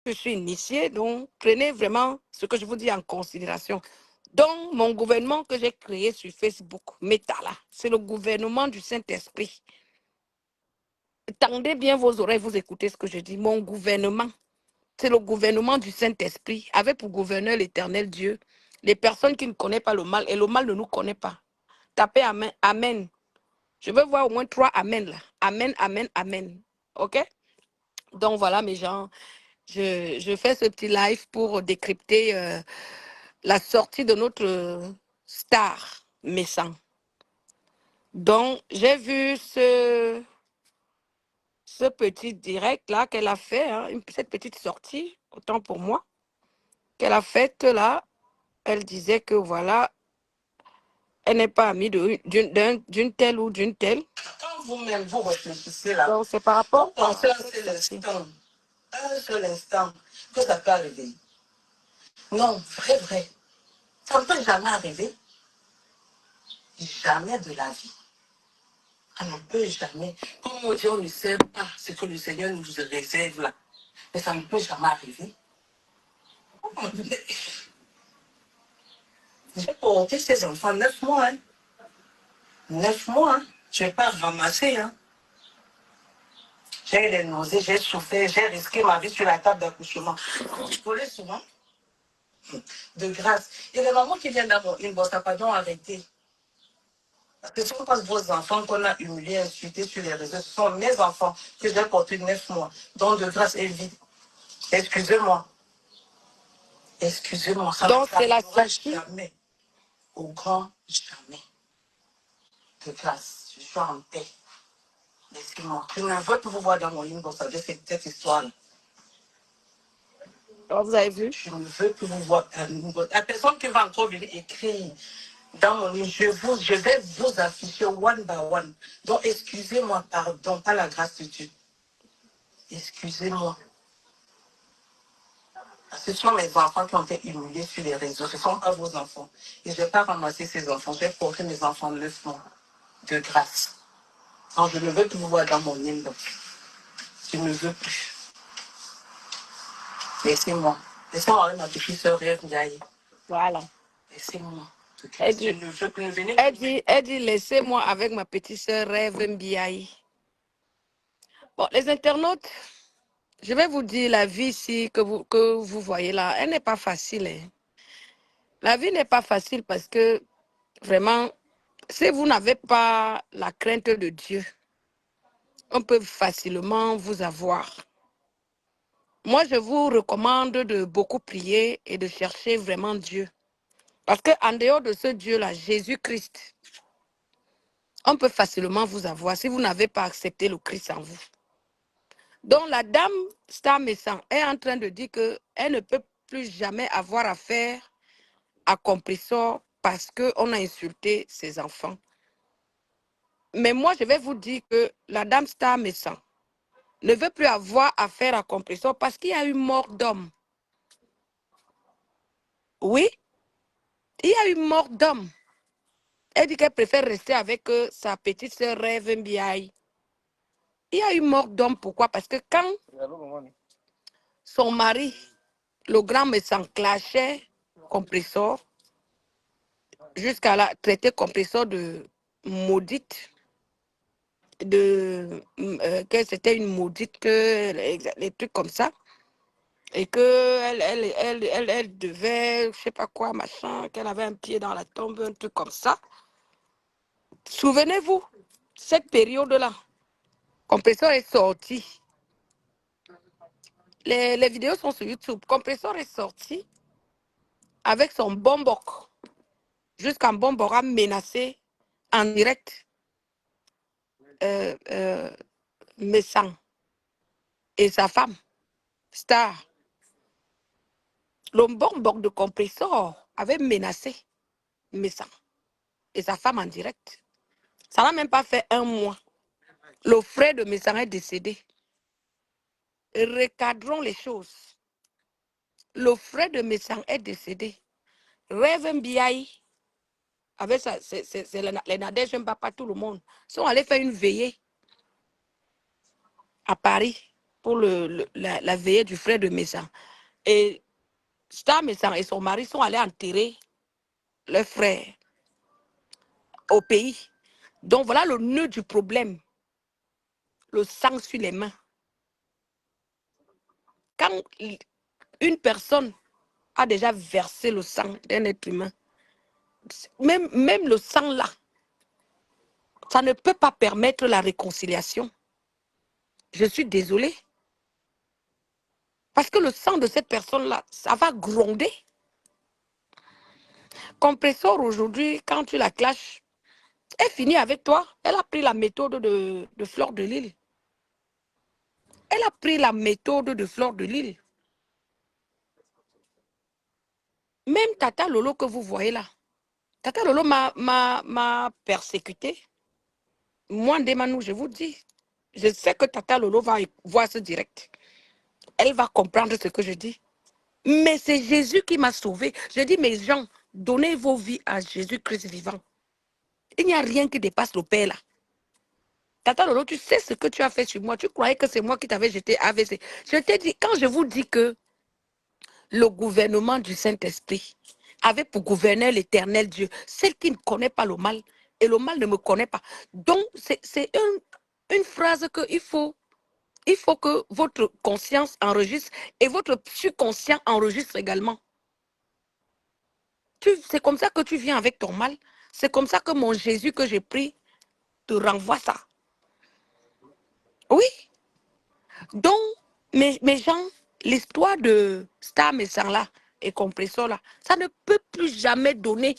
je suis initiée, donc prenez vraiment ce que je vous dis en considération. Donc, mon gouvernement que j'ai créé sur Facebook, Meta, là, c'est le gouvernement du Saint-Esprit. Tendez bien vos oreilles, vous écoutez ce que je dis. Mon gouvernement, c'est le gouvernement du Saint-Esprit, avec pour gouverneur l'Éternel Dieu. Les personnes qui ne connaissent pas le mal, et le mal ne nous connaît pas. Tapez Amen. Amen. Je veux voir au moins 3 Amen là. Amen, Amen, Amen. OK? Donc voilà, mes gens. Je fais ce petit live pour décrypter la sortie de notre star Messan. Donc, j'ai vu ce petit direct là qu'elle a fait, hein, cette petite sortie, autant pour moi, qu'elle a faite là. Elle disait que voilà, elle n'est pas amie d'une telle ou d'une telle. Quand vous-même vous réfléchissez là, Donc, c'est par rapport vous pensez un seul instant que ça peut arriver. Non, vrai. Ça ne peut jamais arriver. Jamais de la vie. Ça ne peut jamais. Comme on dit, on ne sait pas ce que le Seigneur nous réserve là. Mais ça ne peut jamais arriver. J'ai porté ces enfants 9 mois. 9 mois. Je n'ai pas ramassé. J'ai eu des nausées, j'ai souffert, j'ai risqué ma vie sur la table d'accouchement. Je voulais souvent. De grâce. Il y a des mamans qui viennent d'avoir une bosse, pardon, arrêtez. Parce que ce sont pas vos enfants qu'on a humiliés, insultés sur les réseaux. Ce sont mes enfants que j'ai portés 9 mois. Donc, de grâce, évite. Excusez-moi. Excusez-moi. donc c'est la sortie. Jamais. Au grand jamais. De grâce. Je suis en paix. Excusez-moi. Je ne veux plus vous voir dans mon inbox avec cette histoire-là. Alors, vous avez vu? Je ne veux plus vous voir. La personne qui va encore venir écrire dans mon livre, je vais vous afficher one by one. Donc, excusez-moi, pardon, pas la grâce de Dieu. Excusez-moi. Ce sont mes enfants qui ont été humiliés sur les réseaux. Ce ne sont pas vos enfants. Et je ne vais pas ramasser ces enfants. Je vais porter mes enfants 9 mois de grâce. Donc, je ne veux plus vous voir dans mon inbox. Je ne veux plus. Laissez-moi. Laissez-moi avec ma petite sœur Rêve Ndiaye. Voilà. Laissez-moi. Elle dit, laissez-moi avec ma petite sœur Rêve Mbiaye. Bon, les internautes, je vais vous dire la vie ici que vous voyez là, elle n'est pas facile. Hein. La vie n'est pas facile parce que vraiment, si vous n'avez pas la crainte de Dieu, on peut facilement vous avoir. Moi, je vous recommande de beaucoup prier et de chercher vraiment Dieu. Parce qu'en dehors de ce Dieu-là, Jésus-Christ, on peut facilement vous avoir si vous n'avez pas accepté le Christ en vous. Donc, la dame Star Messan est en train de dire qu'elle ne peut plus jamais avoir affaire à Compressor parce qu'on a insulté ses enfants. Mais moi, je vais vous dire que la dame Star Messan ne veut plus avoir affaire à Compressor parce qu'il y a eu mort d'homme. Oui, il y a eu mort d'homme. Elle dit qu'elle préfère rester avec sa petite sœur Rêve Mbiaye. Il y a eu mort d'homme, pourquoi? Parce que quand son mari, le grand médecin, clashait Compressor, jusqu'à la traiter Compressor de maudite, que c'était une maudite, que les trucs comme ça, et qu'elle elle devait, je sais pas quoi, machin, qu'elle avait un pied dans la tombe, un truc comme ça. Souvenez-vous, cette période-là, Compressor est sorti. Les vidéos sont sur YouTube. Compressor est sorti avec son bombok. Jusqu'en bombok a menacé en direct Messan et sa femme, Star. Le bombok de Compressor avait menacé Messan et sa femme en direct. Ça n'a même pas fait un mois. Le frère de Messan est décédé. Recadrons les choses. Le frère de Messan est décédé. Rêve Mbiaye, avec ça, c'est les Nadège, pas tout le monde, sont allés faire une veillée à Paris pour la veillée du frère de Messan. Et Star Messan et son mari sont allés enterrer leur frère au pays. Donc voilà le nœud du problème. Le sang sur les mains. Quand une personne a déjà versé le sang d'un être humain, même le sang là, ça ne peut pas permettre la réconciliation. Je suis désolée. Parce que le sang de cette personne-là, ça va gronder. Compressor, aujourd'hui, quand tu la clashes, elle finit avec toi. Elle a pris la méthode de Fleur de Lille. Elle a pris la méthode de Fleur de Lille. Même Tata Lolo que vous voyez là. Tata Lolo m'a persécuté. Moi, Ndemanou, je vous dis. Je sais que Tata Lolo va voir ce direct. Elle va comprendre ce que je dis. Mais c'est Jésus qui m'a sauvé. Je dis, mes gens, donnez vos vies à Jésus-Christ vivant. Il n'y a rien qui dépasse le Père là. Tata Lolo, tu sais ce que tu as fait sur moi. Tu croyais que c'est moi qui t'avais jeté AVC. Je t'ai dit, quand je vous dis que le gouvernement du Saint-Esprit avait pour gouverneur l'éternel Dieu, celle qui ne connaît pas le mal, et le mal ne me connaît pas. Donc, c'est une phrase qu'il faut que votre conscience enregistre et votre subconscient enregistre également. C'est comme ça que tu viens avec ton mal. C'est comme ça que mon Jésus que j'ai pris te renvoie ça. Oui. Donc, mes gens, l'histoire de Star Messan là et Compressor là, ça ne peut plus jamais donner.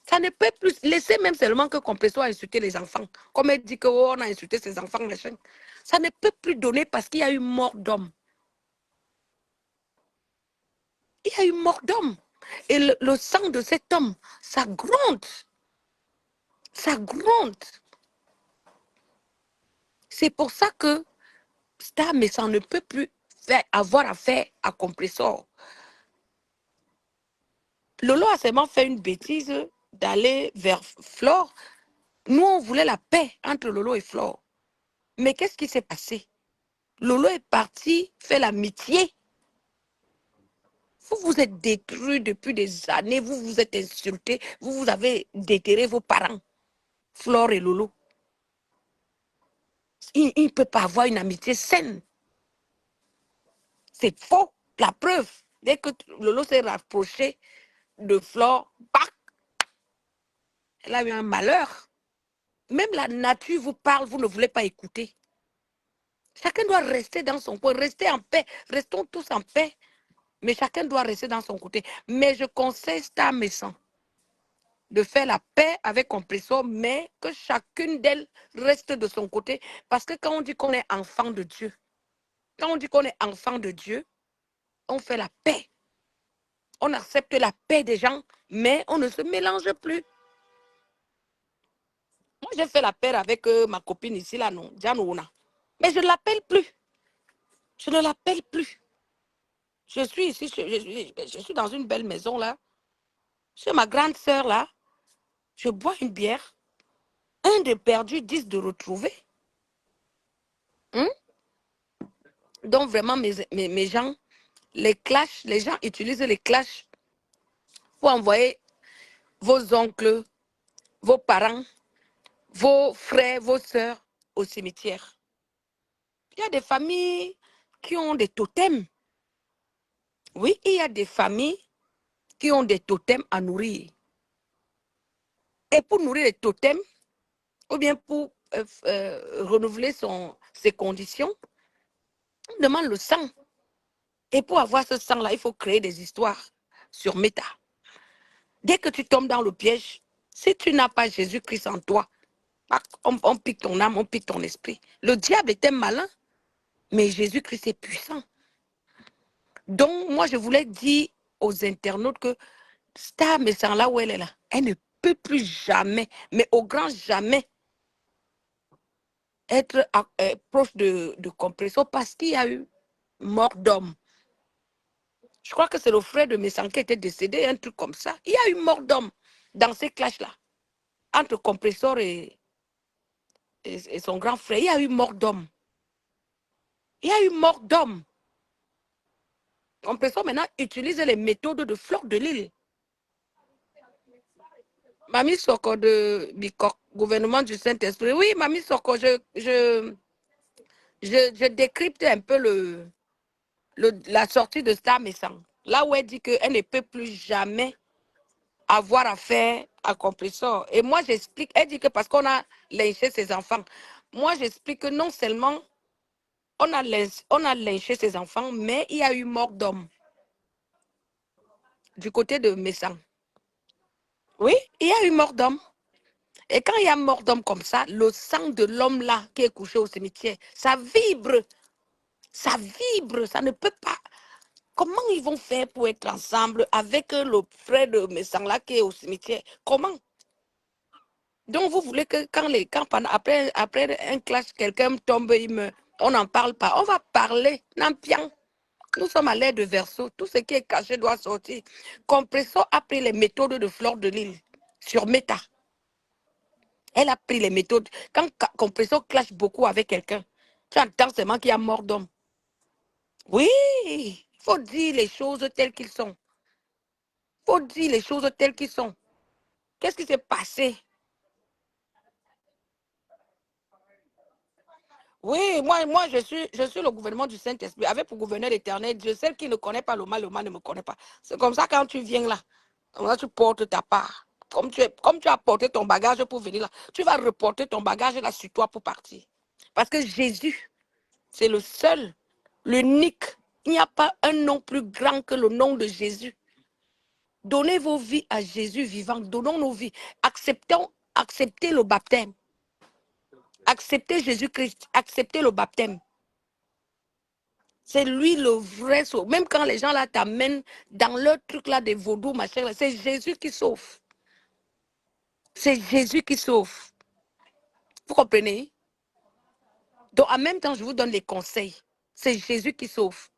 Ça ne peut plus laisser même seulement que Compressor a insulté les enfants. Comme elle dit qu'on a insulté ses enfants, machin. Ça ne peut plus donner parce qu'il y a eu mort d'homme. Il y a eu mort d'homme. Et le sang de cet homme, ça gronde. Ça gronde. C'est pour ça que Star Messan ne peut plus avoir affaire à Compressor. Lolo a seulement fait une bêtise d'aller vers Flore. Nous, on voulait la paix entre Lolo et Flore. Mais qu'est-ce qui s'est passé? Lolo est parti faire l'amitié. Vous vous êtes détruits depuis des années, vous vous êtes insultés, vous avez déterré vos parents, Flore et Lolo. Il ne peut pas avoir une amitié saine. C'est faux. La preuve, dès que Lolo s'est rapproché de Flore, bac, elle a eu un malheur. Même la nature vous parle, vous ne voulez pas écouter. Chacun doit rester dans son coin, rester en paix. Restons tous en paix. Mais chacun doit rester dans son côté. Mais je conseille Star Messan de faire la paix avec Compressor, mais que chacune d'elles reste de son côté. Parce que quand on dit qu'on est enfant de Dieu, quand on dit qu'on est enfant de Dieu, on fait la paix. On accepte la paix des gens, mais on ne se mélange plus. Moi, j'ai fait la paix avec ma copine ici, là, non, Janouna. Mais je ne l'appelle plus. Je ne l'appelle plus. Je suis ici, je suis dans une belle maison, là. Chez ma grande sœur, là, je bois une bière. Un de perdu, 10 de retrouver. Donc, vraiment, mes gens, les clashs, les gens utilisent les clashs pour envoyer vos oncles, vos parents, vos frères, vos sœurs au cimetière. Il y a des familles qui ont des totems. Oui, il y a des familles qui ont des totems à nourrir. Et pour nourrir les totems, ou bien pour renouveler ses conditions, on demande le sang. Et pour avoir ce sang-là, il faut créer des histoires sur Meta. Dès que tu tombes dans le piège, si tu n'as pas Jésus-Christ en toi, on pique ton âme, on pique ton esprit. Le diable était malin, mais Jésus-Christ est puissant. Donc, moi, je voulais dire aux internautes que Star Messan, là où elle est là, elle ne peut plus jamais, mais au grand jamais, être proche de Compressor parce qu'il y a eu mort d'homme. Je crois que c'est le frère de Messan qui était décédé, un truc comme ça. Il y a eu mort d'homme dans ces clashs-là, entre Compressor et son grand frère. Il y a eu mort d'homme. Il y a eu mort d'homme. Compressor maintenant utilise les méthodes de Fleur de Lille. Mamie Soko de Bicok, gouvernement du Saint-Esprit. Oui, Mamie Soko, je décrypte un peu la sortie de Star Messang. Là où elle dit qu'elle ne peut plus jamais avoir affaire à Compressor. Et moi, j'explique, elle dit que parce qu'on a lynché ses enfants. Moi, j'explique que non seulement on a lynché ses enfants, mais il y a eu mort d'homme du côté de Messang. Oui, il y a eu mort d'homme. Et quand il y a mort d'homme comme ça, le sang de l'homme là qui est couché au cimetière, ça vibre. Ça vibre, ça ne peut pas. Comment ils vont faire pour être ensemble avec le frère de Messang là qui est au cimetière? Comment? Donc vous voulez que après un clash, quelqu'un tombe, il meurt, on n'en parle pas. On va parler, Nampian. Nous sommes à l'ère de Verseau. Tout ce qui est caché doit sortir. Compressor a pris les méthodes de Fleur de Lille sur Meta. Elle a pris les méthodes. Quand Compressor clash beaucoup avec quelqu'un, tu entends seulement qu'il y a mort d'homme. Oui, il faut dire les choses telles qu'elles sont. Il faut dire les choses telles qu'elles sont. Qu'est-ce qui s'est passé? Oui, moi je suis le gouvernement du Saint-Esprit. Avec pour gouverneur éternel, Dieu, celle qui ne connaît pas le mal ne me connaît pas. C'est comme ça quand tu viens là, là tu portes ta part. Comme tu as porté ton bagage pour venir là, tu vas reporter ton bagage là sur toi pour partir. Parce que Jésus, c'est le seul, l'unique. Il n'y a pas un nom plus grand que le nom de Jésus. Donnez vos vies à Jésus vivant. Donnons nos vies. Acceptez le baptême. Acceptez Jésus-Christ. Acceptez le baptême. C'est lui le vrai sauveur. Même quand les gens là t'amènent dans leur truc là de vaudou, machin, là, c'est Jésus qui sauve. C'est Jésus qui sauve. Vous comprenez? Donc en même temps, je vous donne les conseils. C'est Jésus qui sauve.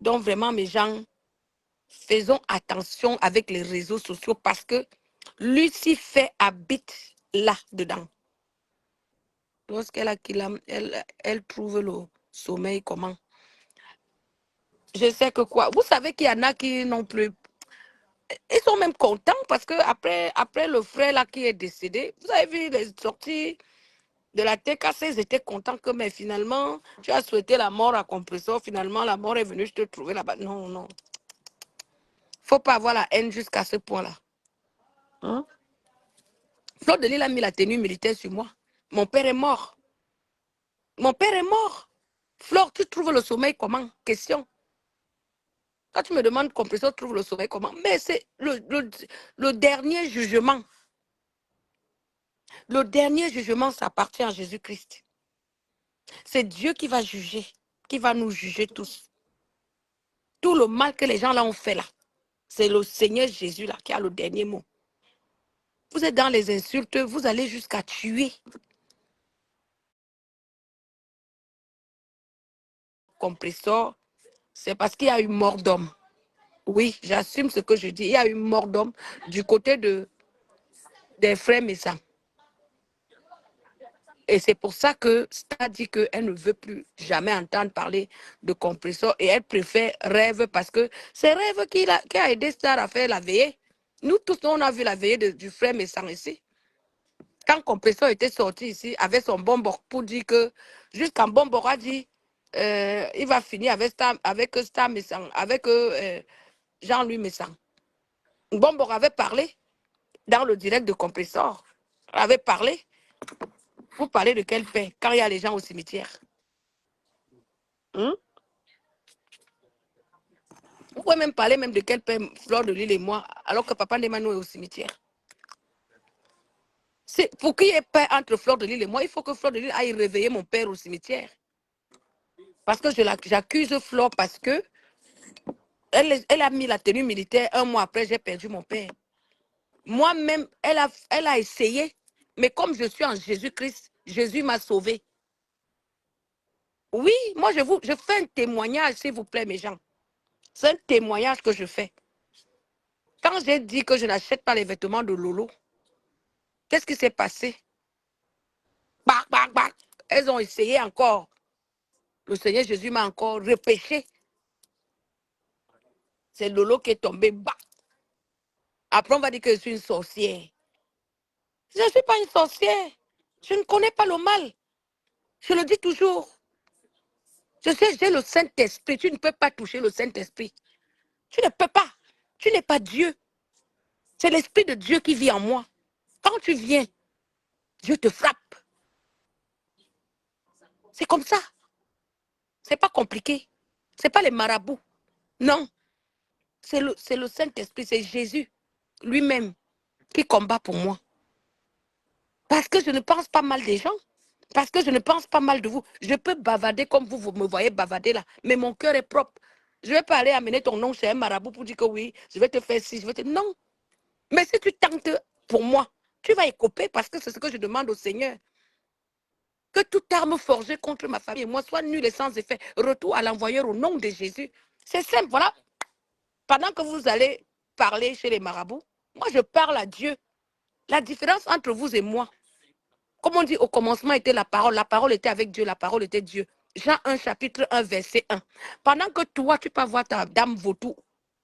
Donc vraiment, mes gens, faisons attention avec les réseaux sociaux parce que Lucifer habite là-dedans. Lorsqu'elle elle trouve le sommeil, comment? Je sais que quoi? Vous savez qu'il y en a qui n'ont plus. Ils sont même contents parce que après le frère là qui est décédé, vous avez vu les sorties de la TKC, ils étaient contents que mais finalement, tu as souhaité la mort à Compressor, finalement la mort est venue te trouver là-bas. Non, non. Faut pas avoir la haine jusqu'à ce point-là. Hein? Fleur de Lille a mis la tenue militaire sur moi. Mon père est mort. Mon père est mort. Fleur, tu trouves le sommeil comment? Question. Quand tu me demandes Compressor trouve le sommeil comment? Mais c'est le dernier jugement. Le dernier jugement, ça appartient à Jésus-Christ. C'est Dieu qui va juger, qui va nous juger tous. Tout le mal que les gens là ont fait là, c'est le Seigneur Jésus là qui a le dernier mot. Vous êtes dans les insultes, vous allez jusqu'à tuer. Compressor, c'est parce qu'il y a eu mort d'homme. Oui, j'assume ce que je dis. Il y a eu mort d'homme du côté des frères Messang. Et c'est pour ça que Star dit qu'elle ne veut plus jamais entendre parler de Compressor et elle préfère Rêve parce que c'est Rêve qui a aidé Star à faire la veillée. Nous tous, on a vu la veillée du frère Messang ici. Quand Compressor était sorti ici avec son bonbon pour dire que, jusqu'en bonbon a dit, il va finir avec Star Messang, avec Jean-Louis Messang. Bonbon avait parlé dans le direct de Compressor. Avait parlé. Vous parlez de quelle paix quand il y a les gens au cimetière? Hein? Vous pouvez même parler même de quelle paix Fleur de Lille et moi, alors que Papa Nemano est au cimetière. Pour qu'il y ait paix entre Fleur de Lille et moi, il faut que Fleur de Lille aille réveiller mon père au cimetière. Parce que j'accuse Fleur parce que elle a mis la tenue militaire. Un mois après, j'ai perdu mon père. Moi-même, elle a essayé. Mais comme je suis en Jésus-Christ, Jésus m'a sauvé. Oui, moi, je fais un témoignage, s'il vous plaît, mes gens. C'est un témoignage que je fais. Quand j'ai dit que je n'achète pas les vêtements de Lolo, qu'est-ce qui s'est passé? Bac, bac, bac. Elles ont essayé encore. Le Seigneur Jésus m'a encore repêché. C'est Lolo qui est tombé bas. Après, on va dire que je suis une sorcière. Je ne suis pas une sorcière. Je ne connais pas le mal. Je le dis toujours. Je sais, j'ai le Saint-Esprit. Tu ne peux pas toucher le Saint-Esprit. Tu ne peux pas. Tu n'es pas Dieu. C'est l'Esprit de Dieu qui vit en moi. Quand tu viens, Dieu te frappe. C'est comme ça. C'est pas compliqué. C'est pas les marabouts. Non. C'est le Saint-Esprit. C'est Jésus lui-même qui combat pour moi. Parce que je ne pense pas mal des gens. Parce que je ne pense pas mal de vous. Je peux bavarder comme vous me voyez bavarder là. Mais mon cœur est propre. Je ne vais pas aller amener ton nom chez un marabout pour dire que oui, je vais te faire ci, je vais te... Non. Mais si tu tentes pour moi, tu vas écoper parce que c'est ce que je demande au Seigneur. Que toute arme forgée contre ma famille et moi soit nulle et sans effet. Retour à l'envoyeur au nom de Jésus. C'est simple, voilà. Pendant que vous allez parler chez les marabouts, moi je parle à Dieu. La différence entre vous et moi, comme on dit, au commencement était la parole était avec Dieu, la parole était Dieu. Jean 1, chapitre 1, verset 1. Pendant que toi, tu peux voir ta dame vautour,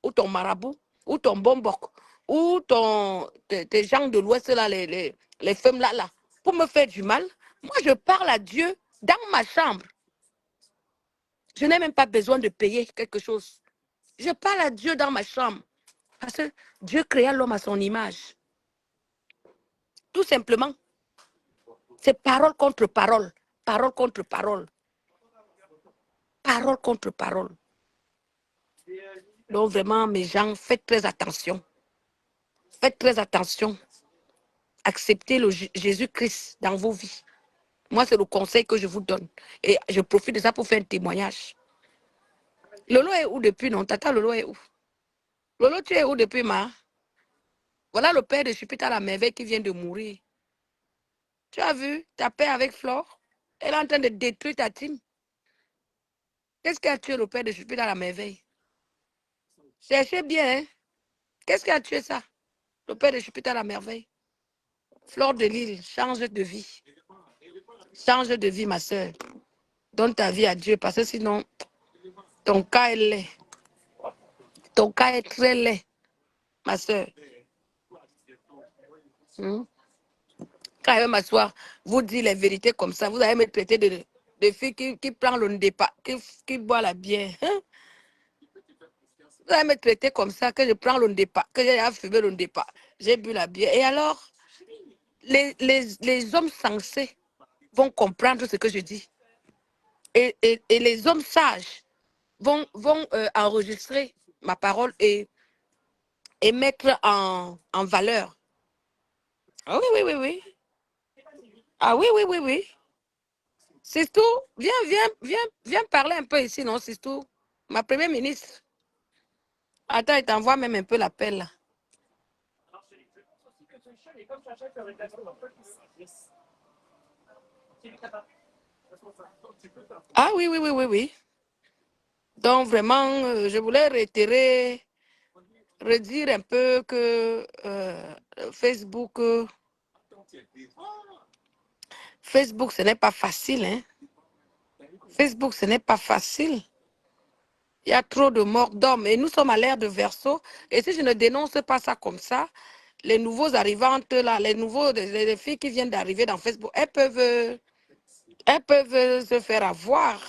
ou ton marabout, ou ton bombok, ou tes gens de l'Ouest, là, les femmes là, pour me faire du mal, moi, je parle à Dieu dans ma chambre. Je n'ai même pas besoin de payer quelque chose. Je parle à Dieu dans ma chambre. Parce que Dieu créa l'homme à son image. Tout simplement. C'est parole contre parole. Parole contre parole. Parole contre parole. Donc vraiment, mes gens, faites très attention. Faites très attention. Acceptez le Jésus-Christ dans vos vies. Moi, c'est le conseil que je vous donne. Et je profite de ça pour faire un témoignage. Lolo est où depuis, non? Tata Lolo est où? Lolo, tu es où depuis, ma? Voilà le père de Chupita la merveille qui vient de mourir. Tu as vu ta paix avec Flore? Elle est en train de détruire ta team. Qu'est-ce qui a tué le père de Chupita la merveille? Cherchez bien, hein? Qu'est-ce qui a tué ça? Le père de Jupiter la merveille. Flore de Lille, change de vie. Change de vie, ma soeur. Donne ta vie à Dieu, parce que sinon, ton cas est laid. Ton cas est très laid, ma soeur. Quand je vais m'asseoir, vous dire les vérités comme ça, vous allez me traiter de fille qui prend le départ, qui boit la bière. Hein? Vous allez me traiter comme ça, que je prends le départ, que j'ai fumé le départ. J'ai bu la bière. Et alors, les hommes sensés vont comprendre ce que je dis. Et les hommes sages vont enregistrer ma parole et mettre en valeur. Ah oui, oui, oui, oui. Ah oui, oui, oui, oui. C'est tout. Viens parler un peu ici, non, c'est tout. Ma première ministre. Attends, il t'envoie même un peu l'appel là. Ah oui, oui, oui, oui, oui. Donc vraiment, je voulais réitérer, redire un peu que Facebook, Facebook, ce n'est pas facile, hein. Facebook, ce n'est pas facile. Il y a trop de morts d'hommes et nous sommes à l'ère de Verseau. Et si je ne dénonce pas ça comme ça, les nouveaux arrivantes, là, les filles qui viennent d'arriver dans Facebook, elles peuvent se faire avoir.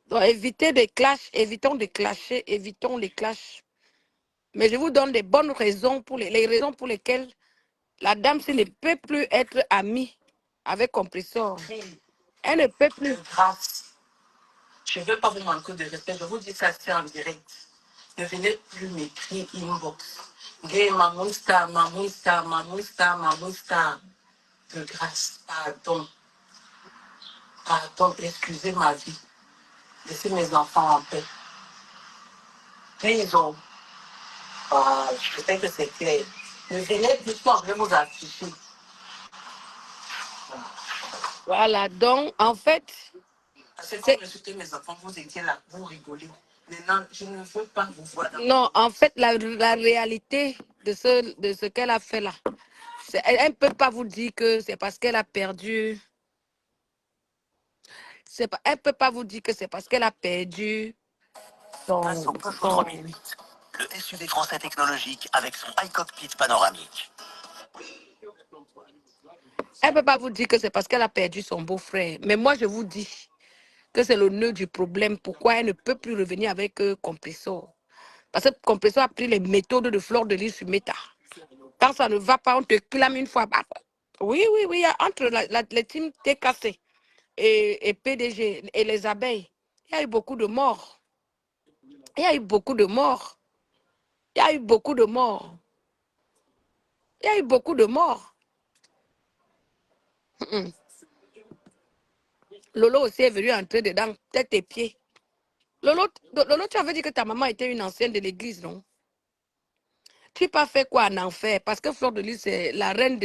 Donc, évitez des clashs, évitons de clasher, évitons les clashs. Mais je vous donne des bonnes raisons pour les raisons pour lesquelles la dame, ne peut plus être amie avec Compressor. Elle ne peut plus. Grâce. Je ne veux pas vous manquer de respect. Je vous dis ça, c'est en direct. Ne venez plus m'écrire inbox. Gay, Mamousta, Mamousta, Mamousta, Mamousta. De grâce, pardon. Pardon, excusez ma vie. Laissez mes enfants en paix. Disons. Je sais que c'est clair. Ne venez plus quand je vais vous afficher. Voilà, donc en fait. C'est quand j'insultais mes enfants, vous étiez là, vous rigolez. Maintenant, je ne veux pas vous voir. Non, en fait, la réalité de ce qu'elle a fait là, elle ne peut pas vous dire que c'est parce qu'elle a perdu. Elle ne peut pas vous dire que c'est parce qu'elle a perdu Passe au Peugeot 3008, le SUV français technologique avec son iCockpit panoramique. Elle ne peut pas vous dire que c'est parce qu'elle a perdu son beau-frère. Mais moi, je vous dis que c'est le nœud du problème. Pourquoi elle ne peut plus revenir avec Compressor? Parce que Compressor a pris les méthodes de Fleur de Lys sur Meta. Quand ça ne va pas, on te clame une fois. Oui, entre les teams TKC et PDG et les abeilles, il y a eu beaucoup de morts. Il y a eu beaucoup de morts. Il y a eu beaucoup de morts. Il y a eu beaucoup de morts. Lolo aussi est venu entrer dedans, tête et pieds. Lolo, tu avais dit que ta maman était une ancienne de l'église, non? Tu n'as pas fait quoi en enfer? Parce que Fleur de Lys, c'est la reine